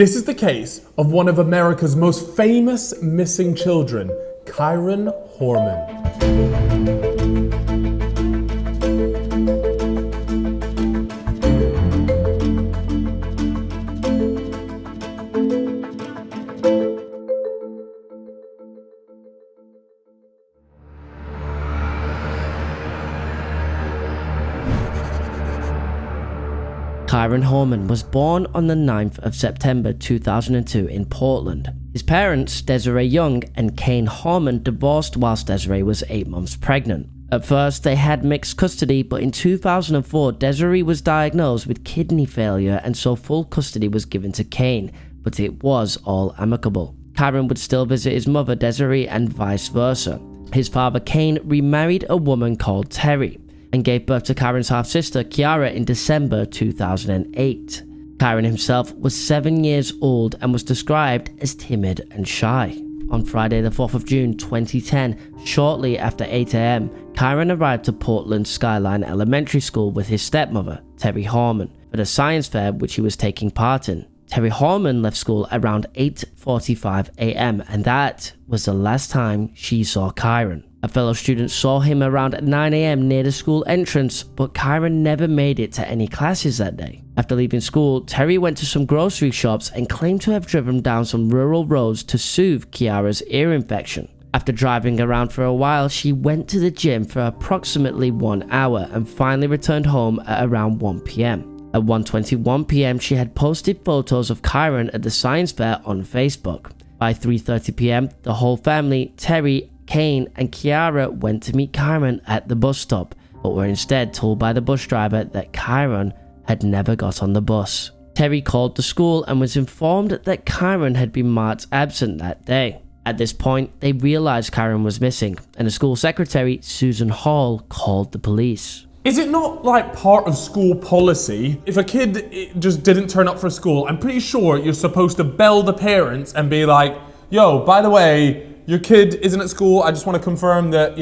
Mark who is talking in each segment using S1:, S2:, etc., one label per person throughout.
S1: This is the case of one of America's most famous missing children, Kyron Horman.
S2: Kyron Horman was born on the 9th of September 2002 in Portland. His parents, Desiree Young and Kane Horman, divorced whilst Desiree was 8 months pregnant. At first, they had mixed custody, but in 2004, Desiree was diagnosed with kidney failure and so full custody was given to Kane, but it was all amicable. Kyron would still visit his mother, Desiree, and vice versa. His father, Kane, remarried a woman called Terry and gave birth to Kyron's half-sister, Kiara, in December 2008. Kyron himself was 7 years old and was described as timid and shy. On Friday the 4th of June 2010, shortly after 8 AM, Kyron arrived to Portland Skyline Elementary School with his stepmother, Terry Horman, for the science fair which he was taking part in. Terry Horman left school around 8:45 AM and that was the last time she saw Kyron. A fellow student saw him around 9 AM near the school entrance, but Kyron never made it to any classes that day. After leaving school, Terry went to some grocery shops and claimed to have driven down some rural roads to soothe Kiara's ear infection. After driving around for a while, she went to the gym for approximately 1 hour and finally returned home at around 1 PM. At 1:21 PM, she had posted photos of Kyron at the science fair on Facebook. By 3:30 PM, the whole family, Terry, Kane and Kiara, went to meet Kyron at the bus stop, but were instead told by the bus driver that Kyron had never got on the bus. Terry called the school and was informed that Kyron had been marked absent that day. At this point, they realized Kyron was missing, and the school secretary, Susan Hall, called the police.
S1: Is it not like part of school policy? If a kid just didn't turn up for school, I'm pretty sure you're supposed to bell the parents and be like, yo, by the way, your kid isn't at school. I just want to confirm that,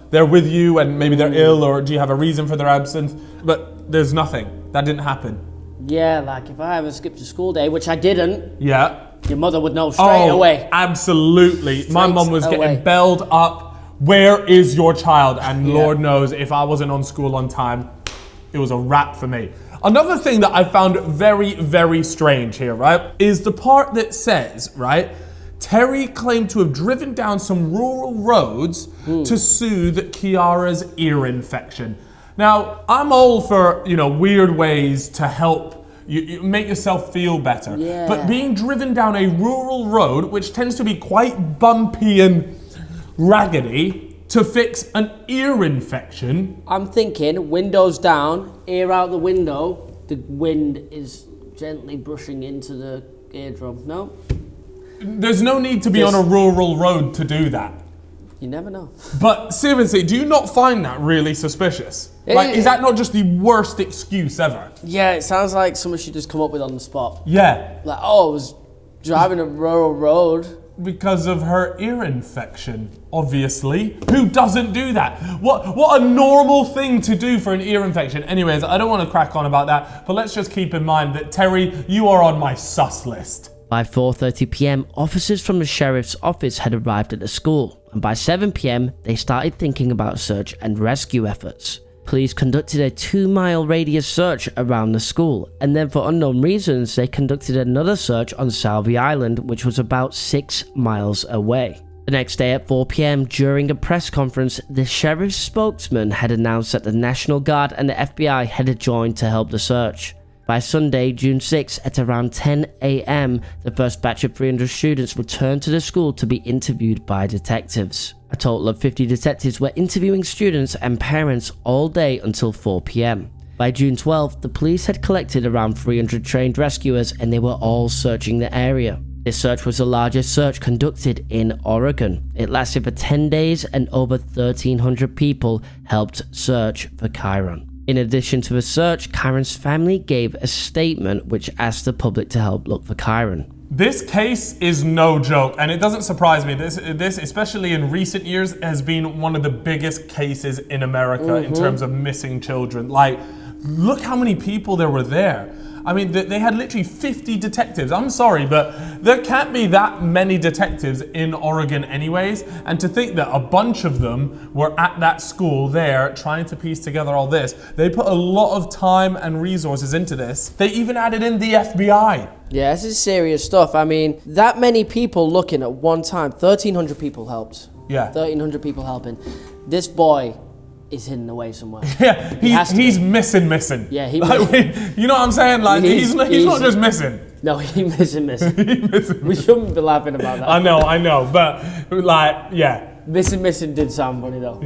S1: they're with you and maybe they're ill, or do you have a reason for their absence? But there's nothing. That didn't happen.
S2: Yeah, like if I ever skipped a school day, which I didn't,
S1: yeah,
S2: your mother would know straight away.
S1: Absolutely. My mum was getting belled up. Where is your child? And Lord knows if I wasn't on school on time, it was a wrap for me. Another thing that I found very, very strange here, right, is the part that says, right, Terry claimed to have driven down some rural roads to soothe Kiara's ear infection. Now, I'm all for, weird ways to help you make yourself feel better.
S2: Yeah.
S1: But being driven down a rural road, which tends to be quite bumpy and raggedy, to fix an ear infection.
S2: I'm thinking windows down, ear out the window, the wind is gently brushing into the eardrum. No?
S1: There's no need to be on a rural road to do that.
S2: You never know.
S1: But seriously, do you not find that really suspicious? Is that not just the worst excuse ever?
S2: Yeah, it sounds like someone should just come up with on the spot.
S1: Yeah.
S2: Like, I was driving a rural road.
S1: Because of her ear infection, obviously. Who doesn't do that? What a normal thing to do for an ear infection. Anyways, I don't want to crack on about that, but let's just keep in mind that, Terry, you are on my sus list.
S2: By 4:30 PM, officers from the sheriff's office had arrived at the school, and by 7 PM, they started thinking about search and rescue efforts. Police conducted a 2-mile radius search around the school, and then for unknown reasons, they conducted another search on Salvey Island, which was about 6 miles away. The next day at 4 PM, during a press conference, the sheriff's spokesman had announced that the National Guard and the FBI had joined to help the search. By Sunday, June 6, at around 10 AM, the first batch of 300 students returned to the school to be interviewed by detectives. A total of 50 detectives were interviewing students and parents all day until 4 PM. By June 12th, the police had collected around 300 trained rescuers and they were all searching the area. This search was the largest search conducted in Oregon. It lasted for 10 days and over 1,300 people helped search for Kyron. In addition to the search, Kyron's family gave a statement which asked the public to help look for Kyron.
S1: This case is no joke, and it doesn't surprise me. This, especially in recent years, has been one of the biggest cases in America in terms of missing children. Like, look how many people there were there. I mean, they had literally 50 detectives. I'm sorry, but there can't be that many detectives in Oregon anyways. And to think that a bunch of them were at that school there trying to piece together all this, they put a lot of time and resources into this. They even added in the FBI.
S3: Yeah, this is serious stuff. I mean, that many people looking at one time, 1,300 people helped.
S1: Yeah.
S3: 1,300 people helping. This boy is hidden away somewhere.
S1: Yeah, he's missing.
S3: Yeah, he
S1: like, you know what I'm saying? Like he's not just missing.
S3: No, he missing.
S1: He missing.
S3: We shouldn't be laughing about that.
S1: I know, but like, yeah.
S3: Missing did sound funny though.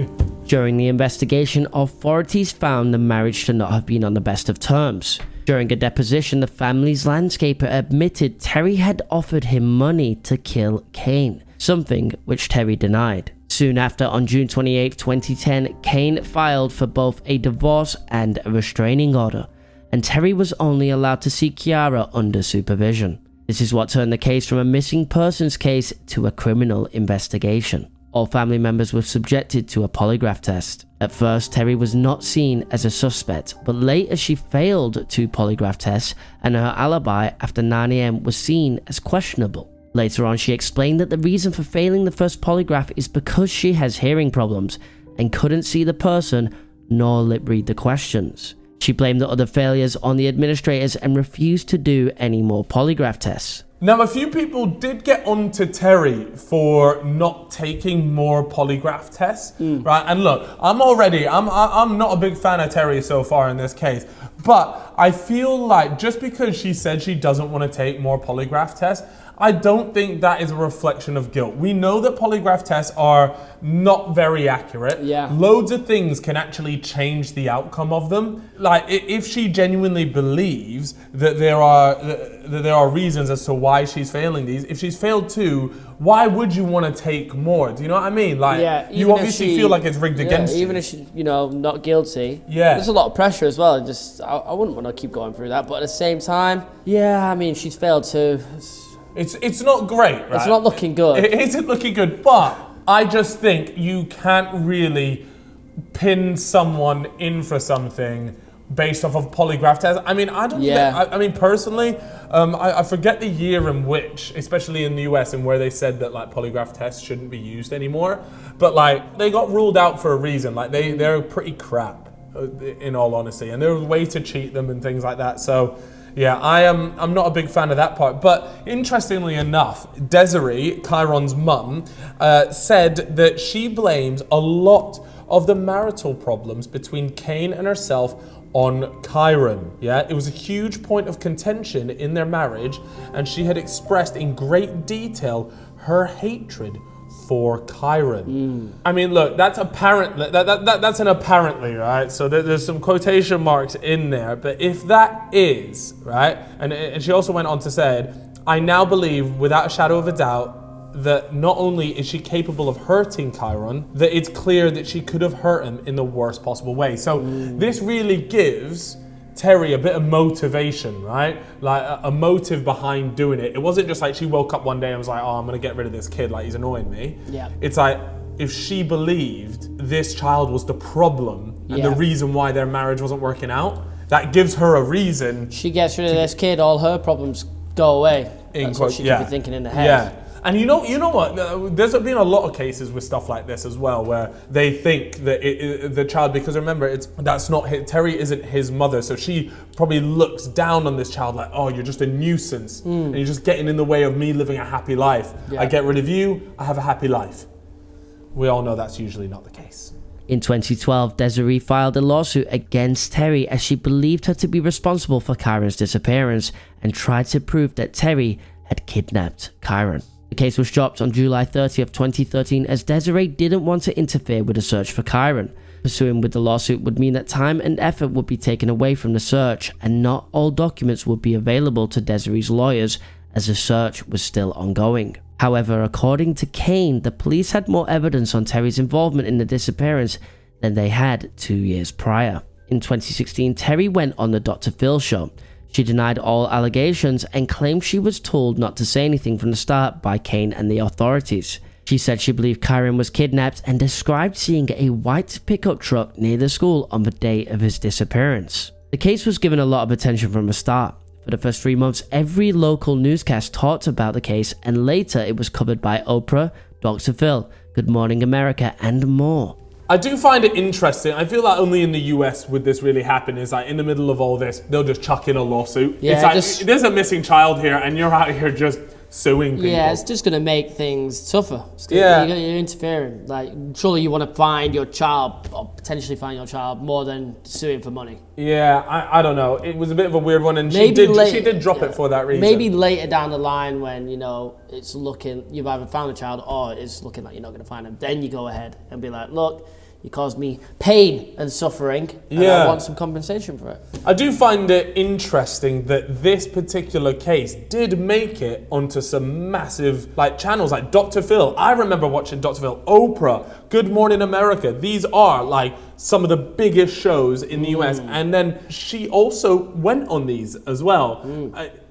S2: During the investigation, authorities found the marriage to not have been on the best of terms. During a deposition, the family's landscaper admitted Terry had offered him money to kill Kane, something which Terry denied. Soon after, on June 28, 2010, Kane filed for both a divorce and a restraining order, and Terry was only allowed to see Kiara under supervision. This is what turned the case from a missing persons case to a criminal investigation. All family members were subjected to a polygraph test. At first, Terry was not seen as a suspect, but later she failed 2 polygraph tests and her alibi after 9 AM was seen as questionable. Later on, she explained that the reason for failing the first polygraph is because she has hearing problems and couldn't see the person nor lip read the questions. She blamed the other failures on the administrators and refused to do any more polygraph tests.
S1: Now, a few people did get on to Terry for not taking more polygraph tests, right? And look, I'm not a big fan of Terry so far in this case, but I feel like just because she said she doesn't want to take more polygraph tests, I don't think that is a reflection of guilt. We know that polygraph tests are not very accurate.
S3: Yeah.
S1: Loads of things can actually change the outcome of them. Like if she genuinely believes that there are reasons as to why she's failing these, if she's failed 2, why would you want to take more? Do you know what I mean? Like,
S3: yeah,
S1: you obviously feel like it's rigged against you.
S3: Even if she's, not guilty.
S1: Yeah.
S3: There's a lot of pressure as well. I wouldn't want to keep going through that, but at the same time, yeah, I mean, she's failed too.
S1: It's not great, right?
S3: It's not looking good.
S1: It isn't looking good, but I just think you can't really pin someone in for something based off of polygraph tests. I mean, I don't.
S3: Yeah.
S1: I mean, personally, I forget the year in which, especially in the US, and where they said that like polygraph tests shouldn't be used anymore. But like they got ruled out for a reason. Like they're pretty crap, in all honesty, and there was ways to cheat them and things like that. So. Yeah, I'm not a big fan of that part. But interestingly enough, Desiree, Chiron's mum, said that she blames a lot of the marital problems between Kane and herself on Chiron. Yeah, it was a huge point of contention in their marriage, and she had expressed in great detail her hatred for Chiron. I mean, look, that's apparent. That's an apparently, right? So there's some quotation marks in there. But if that is right, and she also went on to say, I now believe, without a shadow of a doubt, that not only is she capable of hurting Chiron, that it's clear that she could have hurt him in the worst possible way. So this really gives Terry a bit of motivation, right? Like a motive behind doing it. It wasn't just like she woke up one day and was like, oh, I'm gonna get rid of this kid, like he's annoying me.
S3: Yeah.
S1: It's like, if she believed this child was the problem and the reason why their marriage wasn't working out, that gives her a reason.
S3: She gets rid of this kid, all her problems go away. That's what she could be thinking in her head.
S1: Yeah. And you know what? There's been a lot of cases with stuff like this as well, where they think that the child, because remember, Terry isn't his mother, so she probably looks down on this child like, oh, you're just a nuisance, and you're just getting in the way of me living a happy life. Yeah. I get rid of you, I have a happy life. We all know that's usually not the case.
S2: In 2012, Desiree filed a lawsuit against Terry as she believed her to be responsible for Chiron's disappearance and tried to prove that Terry had kidnapped Chiron. The case was dropped on July 30th, 2013 as Desiree didn't want to interfere with the search for Chiron. Pursuing with the lawsuit would mean that time and effort would be taken away from the search, and not all documents would be available to Desiree's lawyers as the search was still ongoing. However, according to Kane, the police had more evidence on Terry's involvement in the disappearance than they had 2 years prior. In 2016, Terry went on the Dr. Phil show. She denied all allegations and claimed she was told not to say anything from the start by Kane and the authorities. She said she believed Chiron was kidnapped and described seeing a white pickup truck near the school on the day of his disappearance. The case was given a lot of attention from the start. For the first 3 months, every local newscast talked about the case, and later it was covered by Oprah, Dr. Phil, Good Morning America, and more.
S1: I do find it interesting. I feel like only in the US would this really happen. Is like in the middle of all this, they'll just chuck in a lawsuit.
S3: Yeah,
S1: it's like, there's a missing child here, and you're out here just suing people.
S3: Yeah, it's just going to make things tougher.
S1: Yeah.
S3: You're interfering. Like, surely you want to find your child, or potentially find your child, more than suing for money.
S1: Yeah, I don't know. It was a bit of a weird one, and
S3: Maybe
S1: she did drop it for that reason.
S3: Maybe later down the line when, it's looking, you've either found a child or it's looking like you're not going to find him, then you go ahead and be like, look, you caused me pain and suffering, and I want some compensation for it.
S1: I do find it interesting that this particular case did make it onto some massive channels like Dr. Phil. I remember watching Dr. Phil, Oprah, Good Morning America. These are some of the biggest shows in the US, and then she also went on these as well.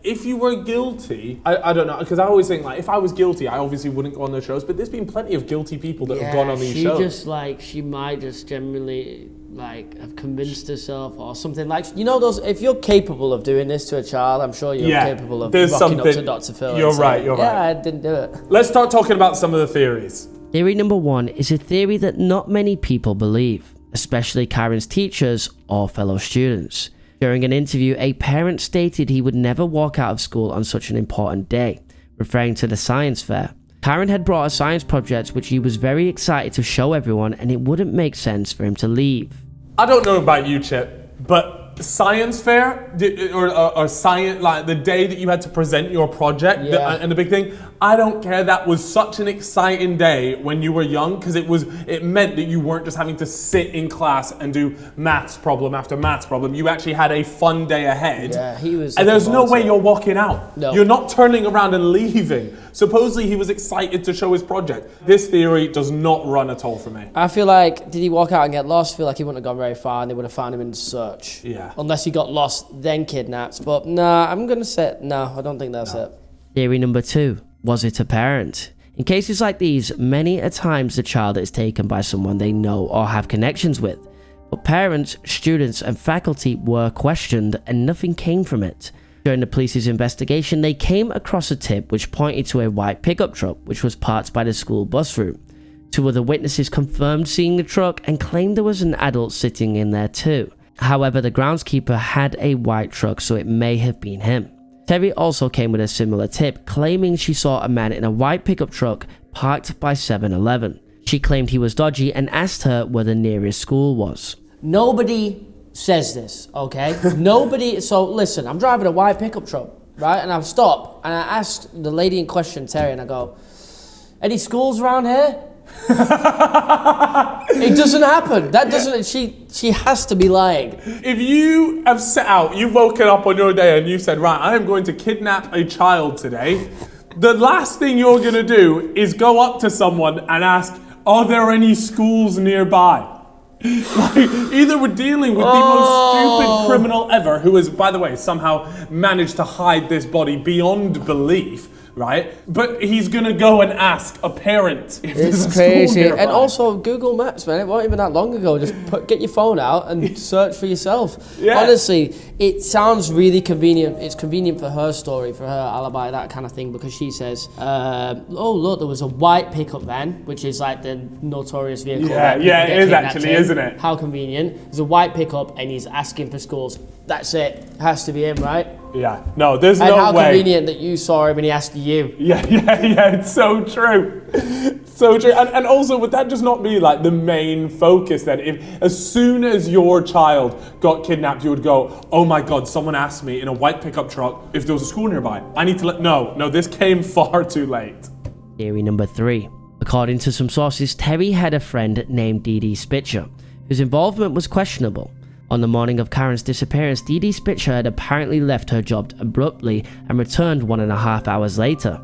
S1: If you were guilty, I don't know, because I always think if I was guilty, I obviously wouldn't go on those shows, but there's been plenty of guilty people that have gone on these shows. She
S3: might just generally have convinced herself or something those. If you're capable of doing this to a child, I'm sure you're capable of rocking up to Dr. Phil.
S1: You're right.
S3: Yeah, I didn't do it.
S1: Let's start talking about some of the theories.
S2: Theory number 1 is a theory that not many people believe, especially Kyron's teachers or fellow students. During an interview, a parent stated he would never walk out of school on such an important day, referring to the science fair. Kyron had brought a science project which he was very excited to show everyone, and it wouldn't make sense for him to leave.
S1: I don't know about you, Chip, but science fair or science, the day that you had to present your project and the big thing, I don't care. That was such an exciting day when you were young, because it meant that you weren't just having to sit in class and do maths problem after maths problem. You actually had a fun day ahead.
S3: Yeah, he was.
S1: And there's no way you're walking out.
S3: No.
S1: You're not turning around and leaving. Supposedly he was excited to show his project. This theory does not run at all for me.
S3: I feel like, did he walk out and get lost? I feel like he wouldn't have gone very far and they would have found him in the search.
S1: Yeah.
S3: Unless he got lost, then kidnapped. But nah, I'm going to say, no, I don't think that's it.
S2: Theory number 2. Was it a parent? In cases like these, many a times the child is taken by someone they know or have connections with. But parents, students and faculty were questioned and nothing came from it. During the police's investigation, they came across a tip which pointed to a white pickup truck which was parked by the school bus route. 2 other witnesses confirmed seeing the truck and claimed there was an adult sitting in there too. However, the groundskeeper had a white truck, so it may have been him. Terry also came with a similar tip, claiming she saw a man in a white pickup truck parked by 7-Eleven. She claimed he was dodgy and asked her where the nearest school was.
S3: Nobody says this, okay? Nobody. So listen, I'm driving a white pickup truck, right? And I've stopped and I asked the lady in question, Terry, and I go, any schools around here? It doesn't happen. That doesn't. She has to be lying.
S1: If you have set out, you've woken up on your day and you said, right, I am going to kidnap a child today, the last thing you're going to do is go up to someone and ask, are there any schools nearby? Either we're dealing with the most stupid criminal ever, who has, by the way, somehow managed to hide this body beyond belief, right? But he's gonna go and ask a parent if there's a
S3: crazy.
S1: school nearby.
S3: And also Google Maps, man. It wasn't even that long ago. Just get your phone out and search for yourself.
S1: Yeah.
S3: Honestly, it sounds really convenient. It's convenient for her story, for her alibi, that kind of thing, because she says, oh look, there was a white pickup van, which is like the notorious vehicle.
S1: Yeah, it is actually, isn't it?
S3: How convenient. There's a white pickup and he's asking for schools. That's it. Has to be him, right?
S1: Yeah, no, there's no way.
S3: And how convenient that you saw him and he asked you.
S1: Yeah, it's so true. So true. And also, would that just not be like the main focus then? If as soon as your child got kidnapped, you would go, oh my God, someone asked me in a white pickup truck if there was a school nearby. I need to no, this came far too late.
S2: Theory number 3. According to some sources, Terry had a friend named Dee Dee Spitzer, whose involvement was questionable. On the morning of Kyron's disappearance, Dee Dee Spitzer had apparently left her job abruptly and returned 1.5 hours later.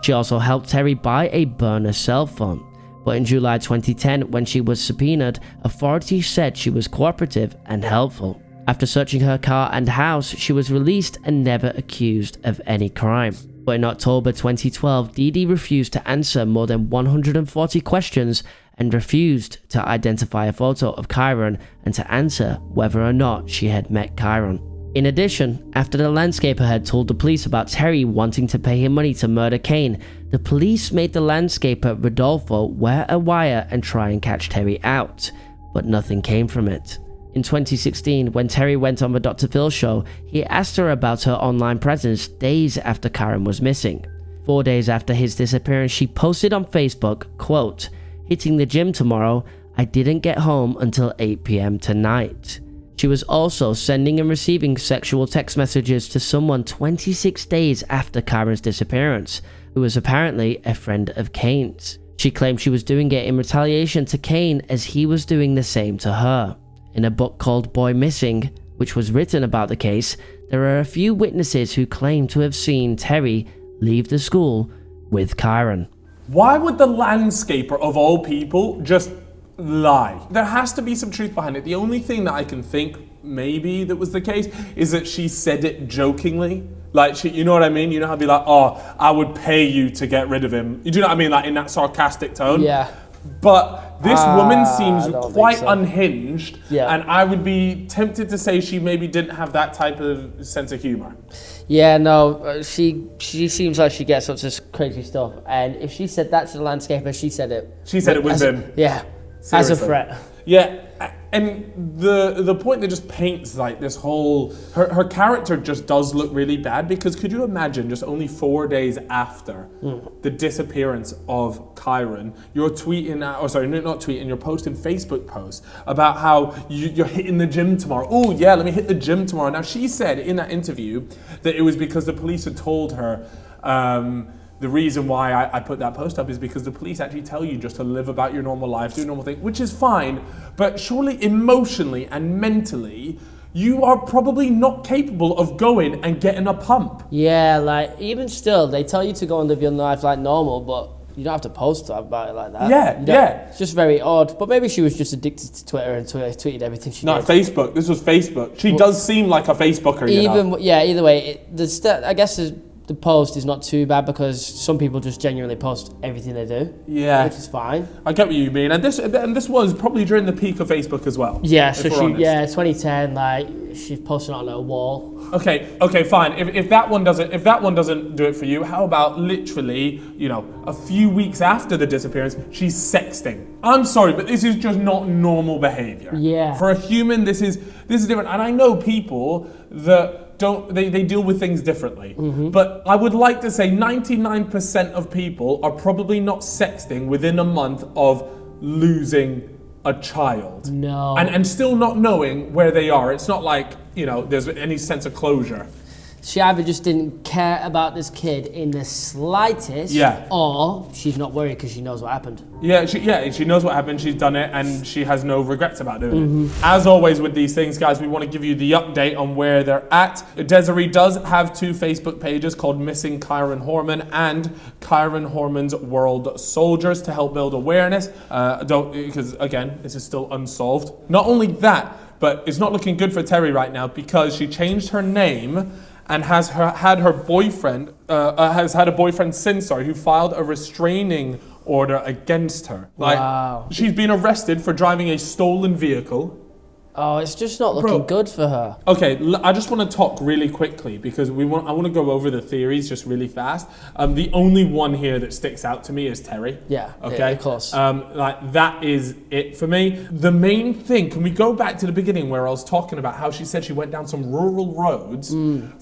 S2: She also helped Terry buy a burner cell phone. But in July 2010, when she was subpoenaed, authorities said she was cooperative and helpful. After searching her car and house, she was released and never accused of any crime. But in October 2012, Dee Dee refused to answer more than 140 questions and refused to identify a photo of Kyron and to answer whether or not she had met Kyron. In addition, after the landscaper had told the police about Terry wanting to pay him money to murder Kane, the police made the landscaper Rodolfo wear a wire and try and catch Terry out, but nothing came from it. In 2016, when Terry went on the Dr. Phil show, he asked her about her online presence days after Karen was missing. 4 days after his disappearance, she posted on Facebook, quote, "Hitting the gym tomorrow. I didn't get home until 8 p.m. tonight." She was also sending and receiving sexual text messages to someone 26 days after Karen's disappearance, who was apparently a friend of Kane's. She claimed she was doing it in retaliation to Kane as he was doing the same to her. In a book called Boy Missing, which was written about the case, there are a few witnesses who claim to have seen Terry leave the school with Karen.
S1: Why would the landscaper of all people just lie? There has to be some truth behind it. The only thing that I can think maybe that was the case is that she said it jokingly. Like, she, you know what I mean? You know how I'd be like, oh, I would pay you to get rid of him. You do know what I mean? Like in that sarcastic tone.
S3: Yeah.
S1: But this woman seems
S3: don't
S1: quite
S3: think so.
S1: unhinged.
S3: Yeah.
S1: And I would be tempted to say she maybe didn't have that type of sense of humor.
S3: Yeah, no, she seems like she gets up to crazy stuff. And if she said that to the landscaper, she said it.
S1: She said it with him.
S3: Yeah, as a
S1: Seriously.
S3: threat.
S1: Yeah, and the point that just paints like this whole her character just does look really bad, because could you imagine just only 4 days after the disappearance of Karen, you're tweeting, or sorry, not tweeting, you're posting Facebook posts about how you're hitting the gym tomorrow. Oh yeah, let me hit the gym tomorrow. Now she said in that interview that it was because the police had told her. The reason why I put that post up is because the police actually tell you just to live about your normal life, do normal things, which is fine, but surely emotionally and mentally, you are probably not capable of going and getting a pump.
S3: Yeah, like, even still, they tell you to go and live your life like normal, but you don't have to post about it like that.
S1: Yeah.
S3: It's just very odd. But maybe she was just addicted to Twitter and tweeted everything she
S1: Not
S3: did.
S1: Facebook. This was Facebook. She does seem like a Facebooker, you know?
S3: Yeah, either way, I guess the post is not too bad, because some people just genuinely post everything they do.
S1: Yeah.
S3: Which is fine.
S1: I get what you mean. And this was probably during the peak of Facebook as well.
S3: Yeah,
S1: if
S3: so
S1: we're honest.
S3: 2010, like, she's posting on her wall.
S1: Okay, fine. If that one doesn't do it for you, how about literally, a few weeks after the disappearance, she's sexting. I'm sorry, but this is just not normal behavior.
S3: Yeah.
S1: For a human, this is different. And I know people that they deal with things differently. But I would like to say 99% of people are probably not sexting within a month of losing a child.
S3: No.
S1: And still not knowing where they are. It's not like, there's any sense of closure.
S3: She either just didn't care about this kid in the slightest, or she's not worried because she knows what happened.
S1: Yeah, she knows what happened, she's done it, and she has no regrets about doing it. As always with these things, guys, we want to give you the update on where they're at. Desiree does have 2 Facebook pages called Missing Karen Horman and Karen Horman's World Soldiers to help build awareness. Because again, this is still unsolved. Not only that, but it's not looking good for Terry right now, because she changed her name and has had a boyfriend since, who filed a restraining order against her.
S3: Wow.
S1: She's been arrested for driving a stolen vehicle.
S3: Oh, it's just not looking good for her.
S1: Okay, I just want to talk really quickly, because I want to go over the theories just really fast. The only one here that sticks out to me is Terry.
S3: Yeah,
S1: okay,
S3: yeah, of course.
S1: That is it for me. The main thing, can we go back to the beginning where I was talking about how she said she went down some rural roads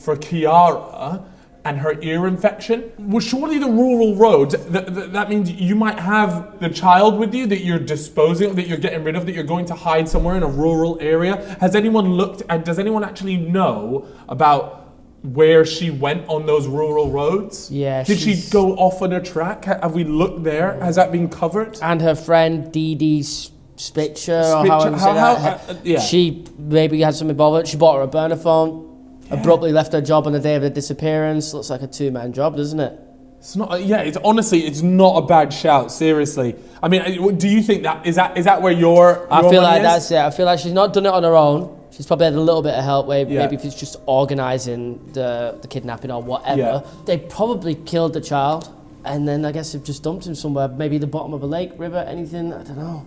S1: for Kiara and her ear infection? Well, surely the rural roads, that means you might have the child with you that you're disposing, that you're getting rid of, that you're going to hide somewhere in a rural area. Does anyone actually know about where she went on those rural roads?
S3: Yeah.
S1: Did she go off on a track? Have we looked there? Has that been covered?
S3: And her friend Dee Dee Spitzer, or she maybe had some involvement. She bought her a burner phone. Abruptly left her job on the day of the disappearance. Looks like a 2-man job, doesn't it?
S1: It's not. It's honestly, it's not a bad shout. Seriously, I mean, do you think that is that where your
S3: I feel like
S1: money
S3: that's it. I feel like she's not done it on her own. She's probably had a little bit of help. Maybe if it's just organising the kidnapping or whatever.
S1: Yeah.
S3: They probably killed the child, and then I guess they've just dumped him somewhere. Maybe the bottom of a lake, river, anything. I don't know.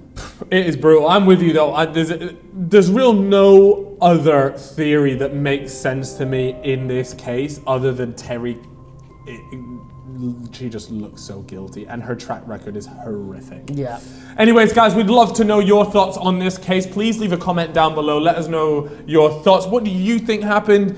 S1: It is brutal. I'm with you though. There's real no other theory that makes sense to me in this case other than Terry. She just looks so guilty, and her track record is horrific.
S3: Yeah.
S1: Anyways, guys, we'd love to know your thoughts on this case. Please leave a comment down below. Let us know your thoughts. What do you think happened?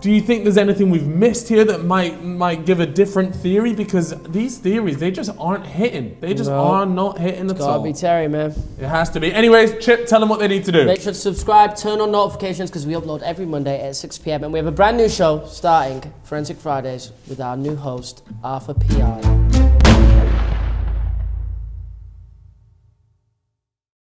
S1: Do you think there's anything we've missed here that might give a different theory? Because these theories, they just aren't hitting. They just are not hitting at all.
S3: Gotta be Terry, man.
S1: It has to be. Anyways, Chip, tell them what they need to do.
S3: Make sure to subscribe, turn on notifications, because we upload every Monday at 6 p.m. And we have a brand new show starting, Forensic Fridays, with our new host, Arthur P.I.